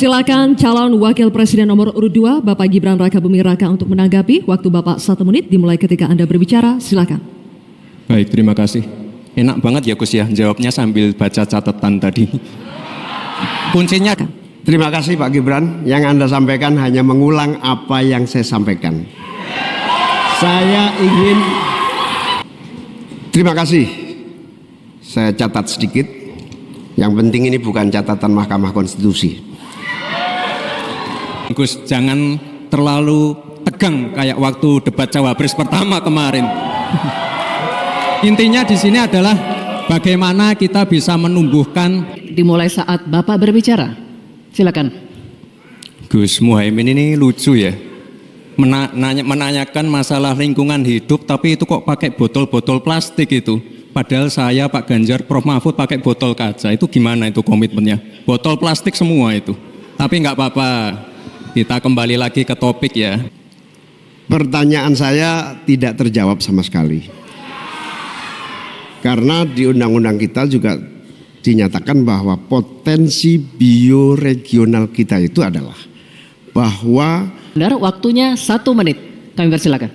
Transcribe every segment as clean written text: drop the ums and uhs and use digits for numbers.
persilakan calon wakil presiden nomor urut 2 Bapak Gibran Rakabuming Raka untuk menanggapi. Waktu Bapak 1 menit dimulai ketika Anda berbicara, silakan. Baik, terima kasih. Enak banget ya Gus ya, jawabnya sambil baca catatan tadi. Kuncinya. Terima kasih Pak Gibran, yang Anda sampaikan hanya mengulang apa yang saya sampaikan. Saya ingin, terima kasih. Saya catat sedikit. Yang penting ini bukan catatan Mahkamah Konstitusi. Gus, jangan terlalu tegang kayak waktu debat Cawapres pertama kemarin. Intinya di sini adalah bagaimana kita bisa menumbuhkan. Dimulai saat Bapak berbicara. Silakan. Gus Muhaimin ini lucu ya. Menanyakan masalah lingkungan hidup, tapi itu kok pakai botol-botol plastik itu. Padahal saya, Pak Ganjar, Prof Mahfud pakai botol kaca. Itu gimana itu komitmennya? Botol plastik semua itu. Tapi nggak apa-apa. Kita kembali lagi ke topik ya. Pertanyaan saya tidak terjawab sama sekali. Karena di undang-undang kita juga dinyatakan bahwa potensi bioregional kita itu adalah bahwa... Benar, waktunya 1 menit. Kami persilakan.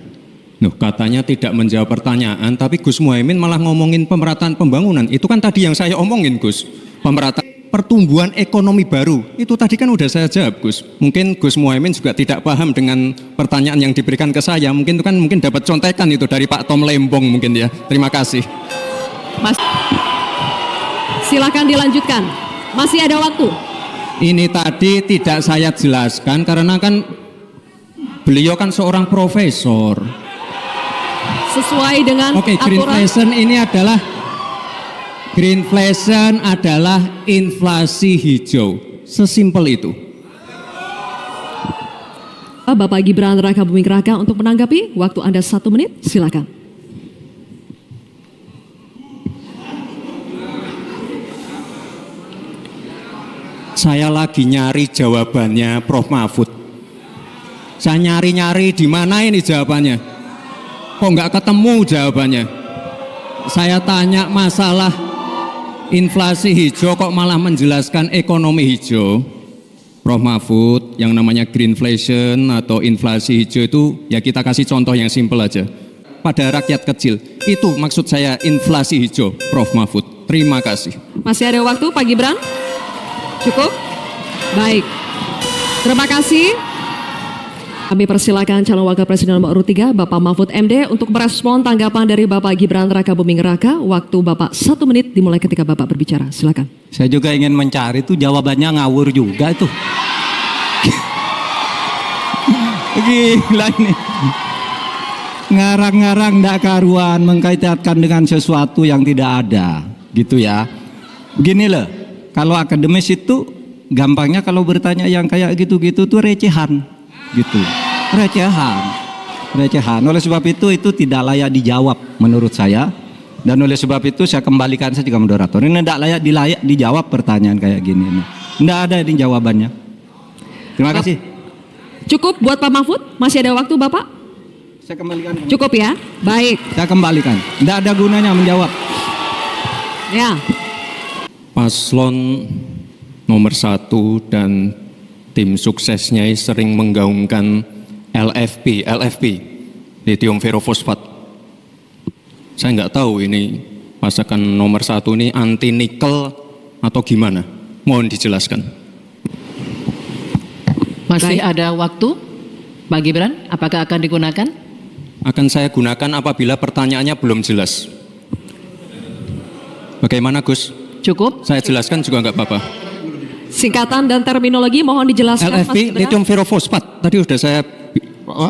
Loh, katanya tidak menjawab pertanyaan, tapi Gus Muhaimin malah ngomongin pemerataan pembangunan. Itu kan tadi yang saya omongin, Gus. Pemerataan pertumbuhan ekonomi baru. Itu tadi kan udah saya jawab, Gus. Mungkin Gus Muhaimin juga tidak paham dengan pertanyaan yang diberikan ke saya. Mungkin itu kan dapat contekan itu dari Pak Tom Lembong mungkin ya. Terima kasih. Mas, silakan dilanjutkan. Masih ada waktu. Ini tadi tidak saya jelaskan karena kan beliau kan seorang profesor. Sesuai dengan Oke, aturan. Greenflation adalah inflasi hijau. Sesimpel itu. Bapak Gibran Rakabuming Raka untuk menanggapi. Waktu Anda 1 menit, silakan. Saya lagi nyari jawabannya Prof Mahfud. Saya nyari-nyari di mana ini jawabannya. Kok nggak ketemu jawabannya? Saya tanya masalah inflasi hijau kok malah menjelaskan ekonomi hijau. Prof Mahfud, yang namanya greenflation atau inflasi hijau itu ya kita kasih contoh yang simpel aja. Pada rakyat kecil, itu maksud saya inflasi hijau, Prof Mahfud. Terima kasih. Masih ada waktu Pak Gibran? Cukup? Baik. Terima kasih. Kami persilakan calon wakil presiden nomor urut 3 Bapak Mahfud MD untuk merespon tanggapan dari Bapak Gibran Rakabuming Raka. Waktu Bapak 1 menit dimulai ketika Bapak berbicara. Silakan. Saya juga ingin mencari itu jawabannya ngawur juga itu. Gila ini. Ngarang-ngarang ndak karuan mengkaitkan dengan sesuatu yang tidak ada, gitu ya. Begini loh, kalau akademis itu gampangnya kalau bertanya yang kayak gitu-gitu tuh recehan. Gitu, recehan. Oleh sebab itu tidak layak dijawab menurut saya, dan oleh sebab itu saya kembalikan saja ke moderator. Ini tidak layak dijawab pertanyaan kayak gini. Tidak ada ini jawabannya. Terima kasih. Cukup buat Pak Mahfud? Masih ada waktu Bapak? Saya kembalikan. Cukup ya? Baik. Saya kembalikan. Tidak ada gunanya menjawab. Ya. Paslon nomor 1 dan tim suksesnya sering menggaungkan LFP, lithium ferrofosfat. Saya nggak tahu ini pasangan nomor 1 ini anti nikel atau gimana. Mohon dijelaskan. Masih ada waktu, Pak Gibran, apakah akan digunakan? Akan saya gunakan apabila pertanyaannya belum jelas. Bagaimana Gus? Cukup? Saya jelaskan juga nggak apa-apa. Singkatan dan terminologi mohon dijelaskan. LFP, lithium ferrofosfat. Tadi sudah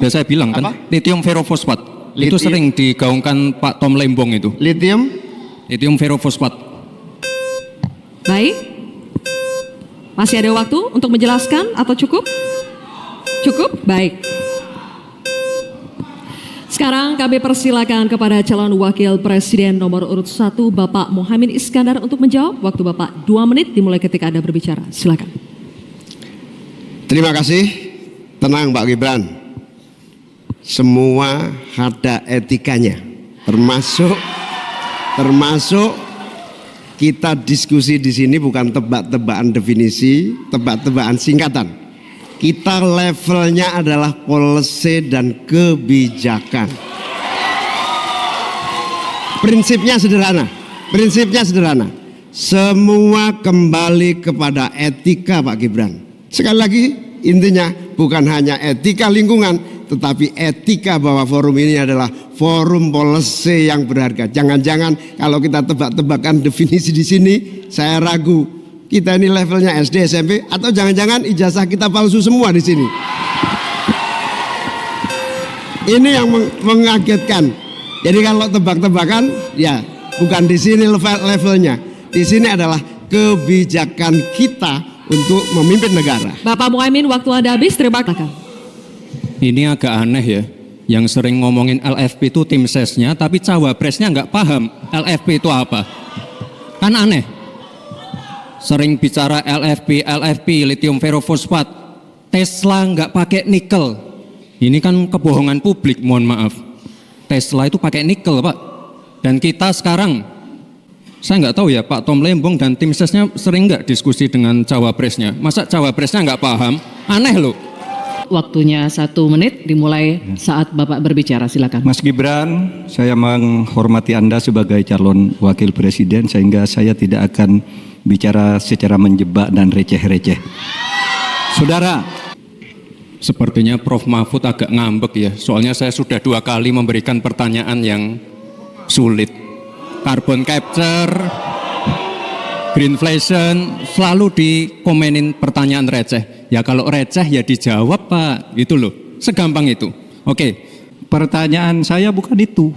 saya bilang kan, lithium ferrofosfat. Itu sering digaungkan Pak Tom Lembong itu. Lithium ferrofosfat. Baik. Masih ada waktu untuk menjelaskan atau cukup? Cukup? Baik. Sekarang kami persilakan kepada calon wakil presiden nomor urut 1 Bapak Muhaimin Iskandar untuk menjawab. Waktu Bapak 2 menit dimulai ketika Anda berbicara. Silakan. Terima kasih. Tenang Pak Gibran. Semua ada etikanya. Termasuk kita diskusi di sini bukan tebak-tebakan definisi, tebak-tebakan singkatan. Kita levelnya adalah policy dan kebijakan. Prinsipnya sederhana. Semua kembali kepada etika Pak Gibran. Sekali lagi intinya bukan hanya etika lingkungan, tetapi etika bahwa forum ini adalah forum policy yang berharga. Jangan-jangan kalau kita tebak-tebakan definisi di sini, saya ragu kita ini levelnya SD, SMP, atau jangan-jangan ijazah kita palsu semua di sini. Ini yang mengagetkan. Jadi kalau tebak-tebakan, ya bukan di sini levelnya. Di sini adalah kebijakan kita untuk memimpin negara. Bapak Muhaimin, waktu Anda habis, terima kasih. Ini agak aneh ya. Yang sering ngomongin LFP itu tim sesnya, tapi cawapresnya nggak paham LFP itu apa. Kan aneh. Sering bicara LFP, lithium ferrofosfat. Tesla nggak pakai nikel. Ini kan kebohongan publik, mohon maaf. Tesla itu pakai nikel, Pak. Dan kita sekarang, saya nggak tahu ya, Pak Tom Lembong dan tim sesnya sering nggak diskusi dengan cawapresnya. Masa cawapresnya nggak paham? Aneh loh. Waktunya 1 menit dimulai saat Bapak berbicara, silakan. Mas Gibran, saya menghormati Anda sebagai calon wakil presiden sehingga saya tidak akan bicara secara menjebak dan receh-receh. Saudara, Sepertinya Prof. Mahfud agak ngambek ya, soalnya saya sudah 2 kali memberikan pertanyaan yang sulit. Carbon capture, greenflation, selalu dikomenin pertanyaan receh. Ya kalau receh ya dijawab Pak, gitu loh, segampang itu. Oke. pertanyaan saya bukan itu.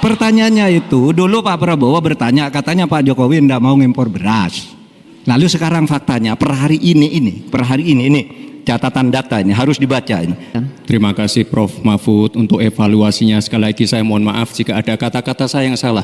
Pertanyaannya itu, dulu Pak Prabowo bertanya, katanya Pak Jokowi tidak mau ngimpor beras. Lalu sekarang faktanya per hari ini, catatan data ini harus dibaca ini. Terima kasih Prof. Mahfud untuk evaluasinya. Sekali lagi saya mohon maaf jika ada kata-kata saya yang salah.